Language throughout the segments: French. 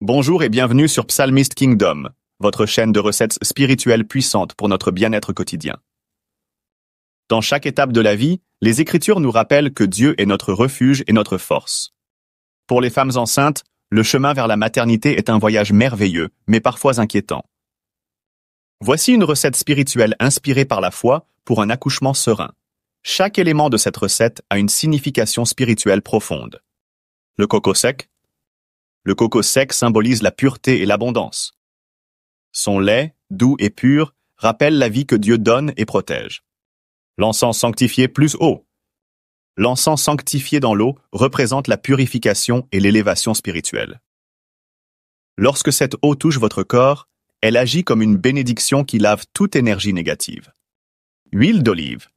Bonjour et bienvenue sur Psalmist Kingdom, votre chaîne de recettes spirituelles puissantes pour notre bien-être quotidien. Dans chaque étape de la vie, les Écritures nous rappellent que Dieu est notre refuge et notre force. Pour les femmes enceintes, le chemin vers la maternité est un voyage merveilleux, mais parfois inquiétant. Voici une recette spirituelle inspirée par la foi pour un accouchement serein. Chaque élément de cette recette a une signification spirituelle profonde. Le coco sec. Le coco sec symbolise la pureté et l'abondance. Son lait, doux et pur, rappelle la vie que Dieu donne et protège. L'encens sanctifié plus eau. L'encens sanctifié dans l'eau représente la purification et l'élévation spirituelle. Lorsque cette eau touche votre corps, elle agit comme une bénédiction qui lave toute énergie négative. Huile d'olive.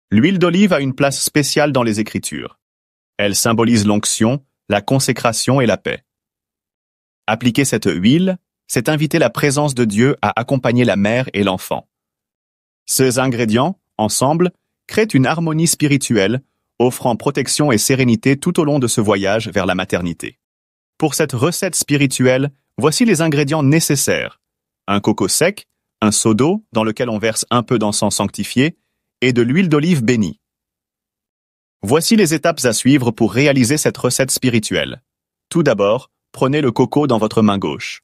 L'huile d'olive a une place spéciale dans les Écritures. Elle symbolise l'onction, la consécration et la paix. Appliquer cette huile, c'est inviter la présence de Dieu à accompagner la mère et l'enfant. Ces ingrédients, ensemble, créent une harmonie spirituelle, offrant protection et sérénité tout au long de ce voyage vers la maternité. Pour cette recette spirituelle, voici les ingrédients nécessaires. Un coco sec, un seau d'eau dans lequel on verse un peu d'encens sanctifié et de l'huile d'olive bénie. Voici les étapes à suivre pour réaliser cette recette spirituelle. Tout d'abord, prenez le coco dans votre main gauche.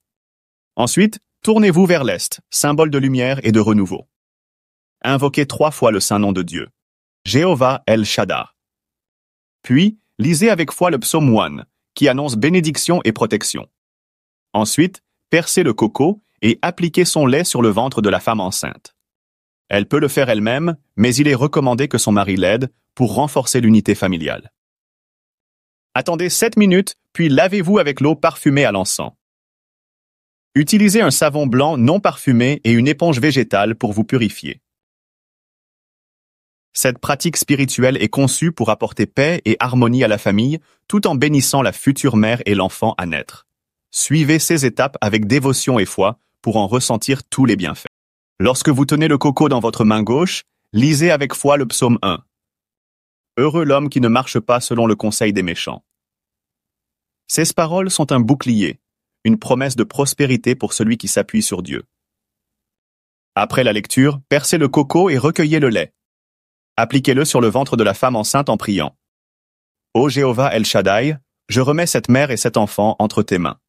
Ensuite, tournez-vous vers l'Est, symbole de lumière et de renouveau. Invoquez 3 fois le saint nom de Dieu. Jéhovah El Shaddai. Puis, lisez avec foi le psaume 1, qui annonce bénédiction et protection. Ensuite, percez le coco et appliquez son lait sur le ventre de la femme enceinte. Elle peut le faire elle-même, mais il est recommandé que son mari l'aide pour renforcer l'unité familiale. Attendez 7 minutes, puis lavez-vous avec l'eau parfumée à l'encens. Utilisez un savon blanc non parfumé et une éponge végétale pour vous purifier. Cette pratique spirituelle est conçue pour apporter paix et harmonie à la famille, tout en bénissant la future mère et l'enfant à naître. Suivez ces étapes avec dévotion et foi pour en ressentir tous les bienfaits. Lorsque vous tenez le coco dans votre main gauche, lisez avec foi le psaume 1. Heureux l'homme qui ne marche pas selon le conseil des méchants. Ces paroles sont un bouclier, une promesse de prospérité pour celui qui s'appuie sur Dieu. Après la lecture, percez le coco et recueillez le lait. Appliquez-le sur le ventre de la femme enceinte en priant. Ô Jéhovah El Shaddai, je remets cette mère et cet enfant entre tes mains.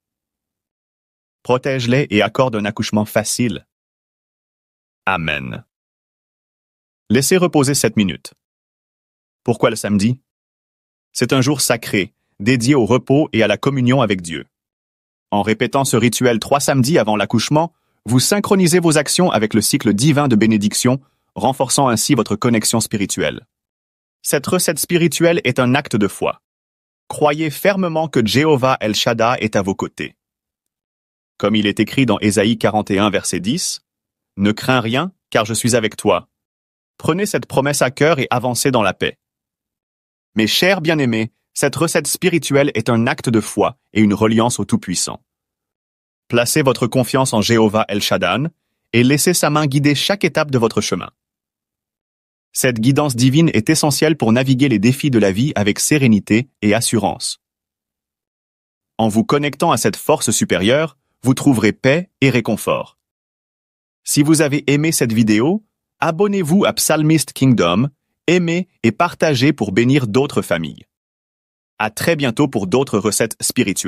Protège-les et accorde un accouchement facile. Amen. Laissez reposer 7 minutes. Pourquoi le samedi? C'est un jour sacré, dédié au repos et à la communion avec Dieu. En répétant ce rituel 3 samedis avant l'accouchement, vous synchronisez vos actions avec le cycle divin de bénédiction, renforçant ainsi votre connexion spirituelle. Cette recette spirituelle est un acte de foi. Croyez fermement que Jéhovah El Shaddai est à vos côtés. Comme il est écrit dans Ésaïe 41, verset 10, « Ne crains rien, car je suis avec toi. » Prenez cette promesse à cœur et avancez dans la paix. Mes chers bien-aimés, cette recette spirituelle est un acte de foi et une reliance au Tout-Puissant. Placez votre confiance en Jéhovah El Shaddai et laissez sa main guider chaque étape de votre chemin. Cette guidance divine est essentielle pour naviguer les défis de la vie avec sérénité et assurance. En vous connectant à cette force supérieure, vous trouverez paix et réconfort. Si vous avez aimé cette vidéo, abonnez-vous à Psalmist Kingdom, aimez et partagez pour bénir d'autres familles. À très bientôt pour d'autres recettes spirituelles.